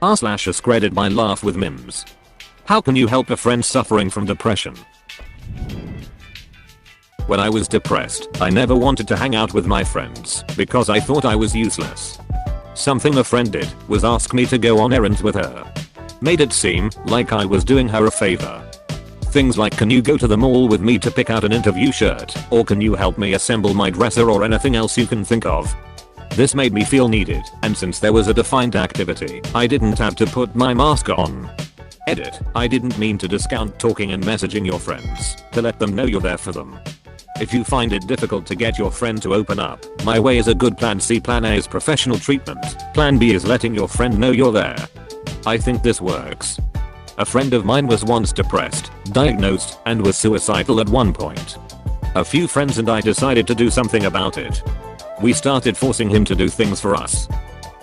r/AskReddit by LaughWithMEmes. How can you help a friend suffering from depression? When I was depressed, I never wanted to hang out with my friends because I thought I was useless. Something a friend did was ask me to go on errands with her. Made it seem like I was doing her a favor. Things like, can you go to the mall with me to pick out an interview shirt, or can you help me assemble my dresser, or anything else you can think of. This made me feel needed, and since there was a defined activity, I didn't have to put my mask on. Edit. I didn't mean to discount talking and messaging your friends to let them know you're there for them. If you find it difficult to get your friend to open up, my way is a good plan C. Plan A is professional treatment. Plan B is letting your friend know you're there. I think this works. A friend of mine was once depressed, diagnosed, and was suicidal at one point. A few friends and I decided to do something about it. We started forcing him to do things for us.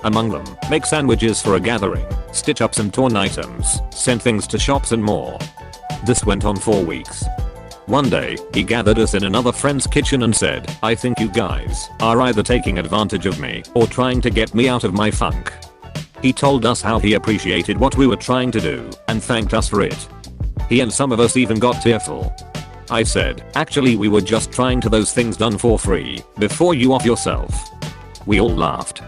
Among them, make sandwiches for a gathering, stitch up some torn items, send things to shops and more. This went on for weeks. One day, he gathered us in another friend's kitchen and said, I think you guys are either taking advantage of me or trying to get me out of my funk. He told us how he appreciated what we were trying to do and thanked us for it. He and some of us even got tearful. I said, actually we were just trying to those things done for free before you off yourself. We all laughed.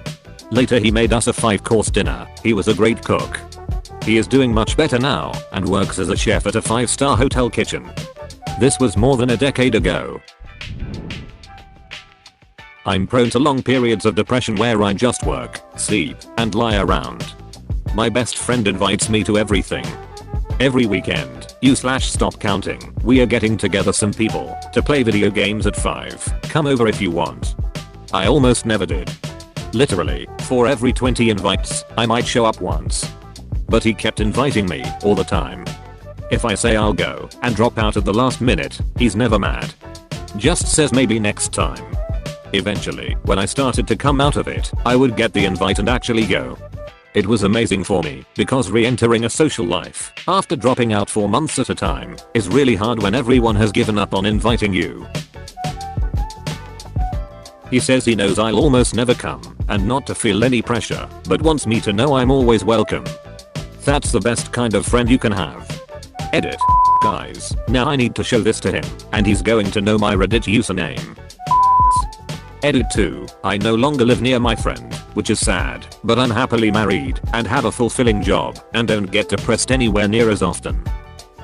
Later he made us a 5-course dinner. He was a great cook. He is doing much better now and works as a chef at a 5-star hotel kitchen. This was more than a decade ago. I'm prone to long periods of depression where I just work, sleep, and lie around. My best friend invites me to everything. Every weekend, stop counting, we are getting together some people to play video games at 5. Come over if you want. I almost never did. Literally, for every 20 invites, I might show up once. But he kept inviting me all the time. If I say I'll go and drop out at the last minute, he's never mad. Just says maybe next time. Eventually, when I started to come out of it, I would get the invite and actually go. It was amazing for me because re-entering a social life after dropping out for months at a time is really hard when everyone has given up on inviting you. He says he knows I'll almost never come and not to feel any pressure, but wants me to know I'm always welcome. That's the best kind of friend you can have. Edit. Guys, now I need to show this to him, and he's going to know my Reddit username. Edit 2. I no longer live near my friend, which is sad, but I'm happily married and have a fulfilling job and don't get depressed anywhere near as often.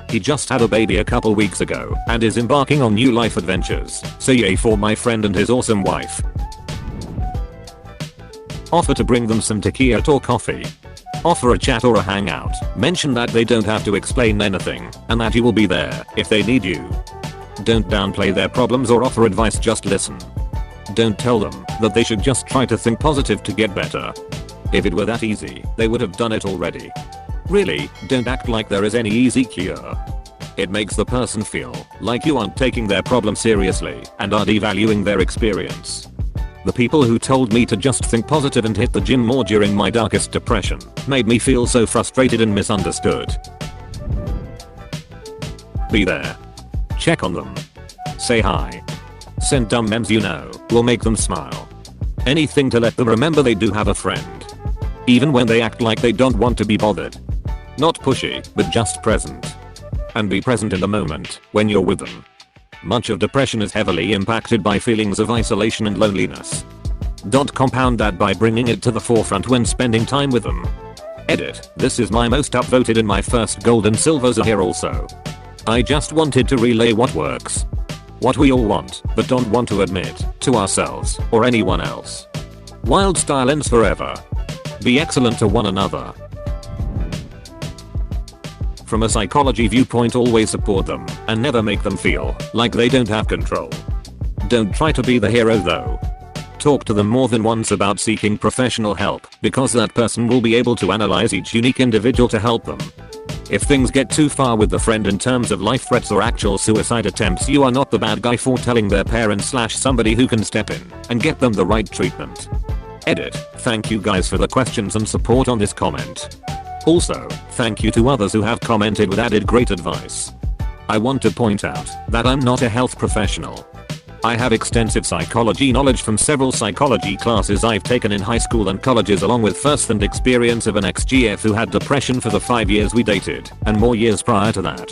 He just had a baby a couple weeks ago and is embarking on new life adventures, so yay for my friend and his awesome wife. Offer to bring them some tequila or coffee. Offer a chat or a hangout. Mention that they don't have to explain anything and that you will be there if they need you. Don't downplay their problems or offer advice, just listen. Don't tell them that they should just try to think positive to get better. If it were that easy, they would have done it already. Really, don't act like there is any easy cure. It makes the person feel like you aren't taking their problem seriously and are devaluing their experience. The people who told me to just think positive and hit the gym more during my darkest depression made me feel so frustrated and misunderstood. Be there. Check on them. Say hi. Send dumb memes you know will make them smile. Anything to let them remember they do have a friend. Even when they act like they don't want to be bothered. Not pushy, but just present. And be present in the moment when you're with them. Much of depression is heavily impacted by feelings of isolation and loneliness. Don't compound that by bringing it to the forefront when spending time with them. Edit. This is my most upvoted and my first gold and silvers are here also. I just wanted to relay what works. What we all want, but don't want to admit to ourselves or anyone else. Wild style ends forever. Be excellent to one another. From a psychology viewpoint, always support them and never make them feel like they don't have control. Don't try to be the hero though. Talk to them more than once about seeking professional help because that person will be able to analyze each unique individual to help them. If things get too far with the friend in terms of life threats or actual suicide attempts, you are not the bad guy for telling their parents / somebody who can step in and get them the right treatment. Edit. Thank you guys for the questions and support on this comment. Also, thank you to others who have commented with added great advice. I want to point out that I'm not a health professional. I have extensive psychology knowledge from several psychology classes I've taken in high school and colleges, along with first-hand experience of an ex-GF who had depression for the 5 years we dated and more years prior to that.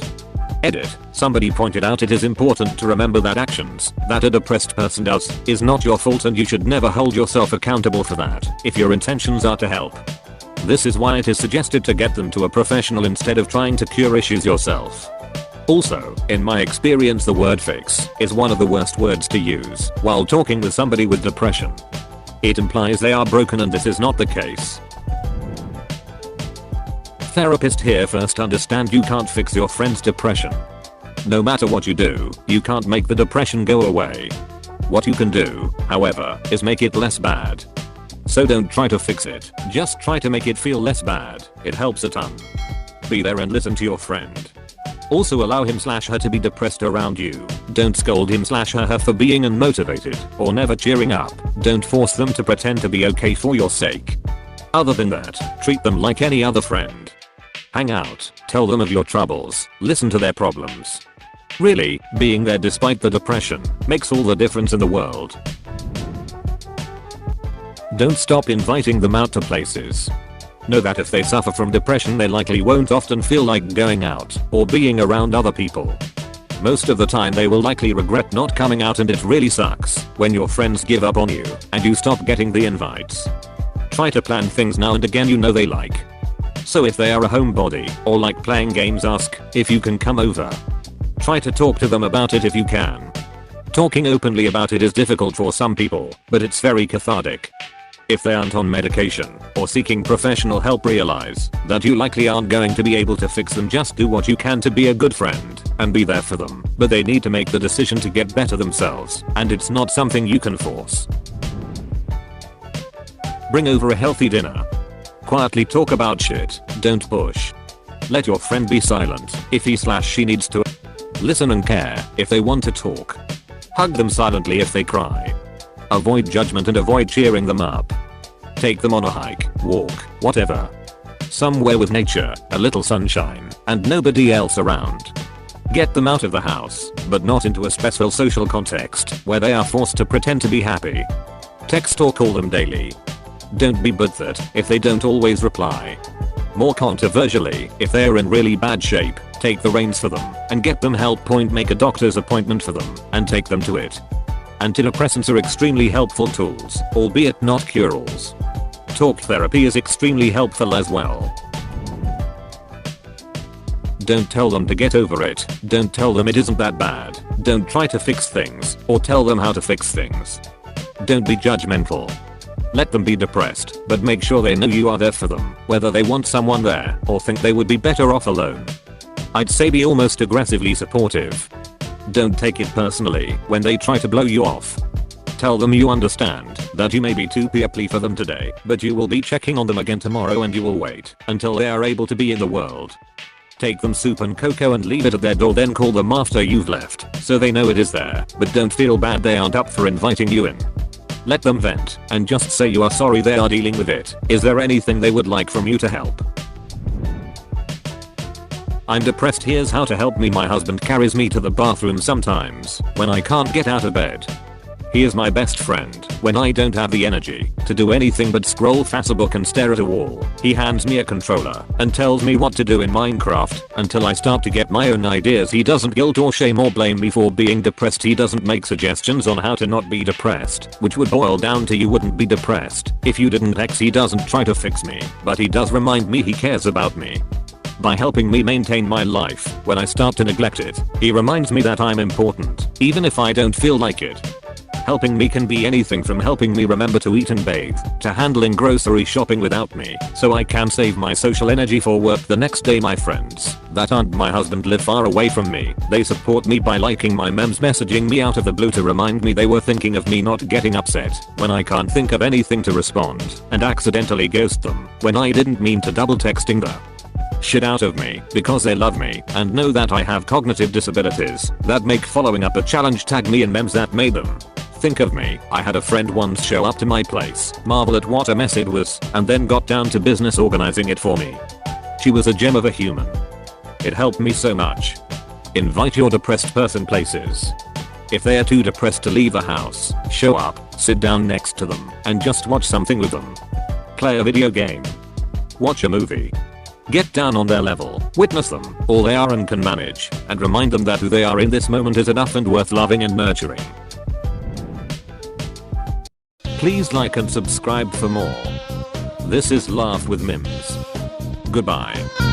Edit. Somebody pointed out it is important to remember that actions that a depressed person does is not your fault, and you should never hold yourself accountable for that if your intentions are to help. This is why it is suggested to get them to a professional instead of trying to cure issues yourself. Also, in my experience, the word fix is one of the worst words to use while talking with somebody with depression. It implies they are broken, and this is not the case. Therapist here. First, understand you can't fix your friend's depression. No matter what you do, you can't make the depression go away. What you can do, however, is make it less bad. So don't try to fix it, just try to make it feel less bad. It helps a ton. Be there and listen to your friend. Also allow him/her to be depressed around you. Don't scold him/her for being unmotivated or never cheering up. Don't force them to pretend to be okay for your sake. Other than that, treat them like any other friend. Hang out, tell them of your troubles, listen to their problems. Really, being there despite the depression makes all the difference in the world. Don't stop inviting them out to places. Know that if they suffer from depression, they likely won't often feel like going out or being around other people. Most of the time they will likely regret not coming out, and it really sucks when your friends give up on you and you stop getting the invites. Try to plan things now and again you know they like. So if they are a homebody or like playing games, ask if you can come over. Try to talk to them about it if you can. Talking openly about it is difficult for some people, but it's very cathartic. If they aren't on medication or seeking professional help, realize that you likely aren't going to be able to fix them. Just do what you can to be a good friend and be there for them, but they need to make the decision to get better themselves, and it's not something you can force. Bring over a healthy dinner. Quietly talk about shit, don't push. Let your friend be silent if he/she needs to. Listen and care if they want to talk. Hug them silently if they cry. Avoid judgment and avoid cheering them up. Take them on a hike, walk, whatever. Somewhere with nature, a little sunshine, and nobody else around. Get them out of the house, but not into a stressful social context where they are forced to pretend to be happy. Text or call them daily. Don't be bothered if they don't always reply. More controversially, if they are in really bad shape, take the reins for them and get them help. Make a doctor's appointment for them and take them to it. Antidepressants are extremely helpful tools, albeit not cure-alls. Talk therapy is extremely helpful as well. Don't tell them to get over it. Don't tell them it isn't that bad. Don't try to fix things or tell them how to fix things. Don't be judgmental. Let them be depressed, but make sure they know you are there for them, whether they want someone there or think they would be better off alone. I'd say be almost aggressively supportive. Don't take it personally when they try to blow you off. Tell them you understand that you may be too peppy for them today, but you will be checking on them again tomorrow, and you will wait until they are able to be in the world. Take them soup and cocoa and leave it at their door, then call them after you've left so they know it is there, but don't feel bad they aren't up for inviting you in. Let them vent and just say you are sorry they are dealing with it. Is there anything they would like from you to help? I'm depressed, here's how to help me. My husband carries me to the bathroom sometimes when I can't get out of bed. He is my best friend when I don't have the energy to do anything but scroll Facebook and stare at a wall. He hands me a controller and tells me what to do in Minecraft until I start to get my own ideas. He doesn't guilt or shame or blame me for being depressed. He doesn't make suggestions on how to not be depressed, which would boil down to you wouldn't be depressed if you didn't X. He doesn't try to fix me, but he does remind me he cares about me. By helping me maintain my life when I start to neglect it, he reminds me that I'm important, even if I don't feel like it. Helping me can be anything from helping me remember to eat and bathe, to handling grocery shopping without me, so I can save my social energy for work the next day. My friends that aren't my husband live far away from me. They support me by liking my memes, messaging me out of the blue to remind me they were thinking of me, not getting upset when I can't think of anything to respond, and accidentally ghost them when I didn't mean to, double texting the shit out of me because they love me and know that I have cognitive disabilities that make following up a challenge. Tag me in memes that made them think of me. I had a friend once show up to my place, marvel at what a mess it was, and then got down to business organizing it for me. She was a gem of a human. It helped me so much. Invite your depressed person places. If they are too depressed to leave the house, show up, sit down next to them, and just watch something with them. Play a video game. Watch a movie. Get down on their level, witness them, all they are and can manage, and remind them that who they are in this moment is enough and worth loving and nurturing. Please like and subscribe for more. This is Laugh with Memes. Goodbye.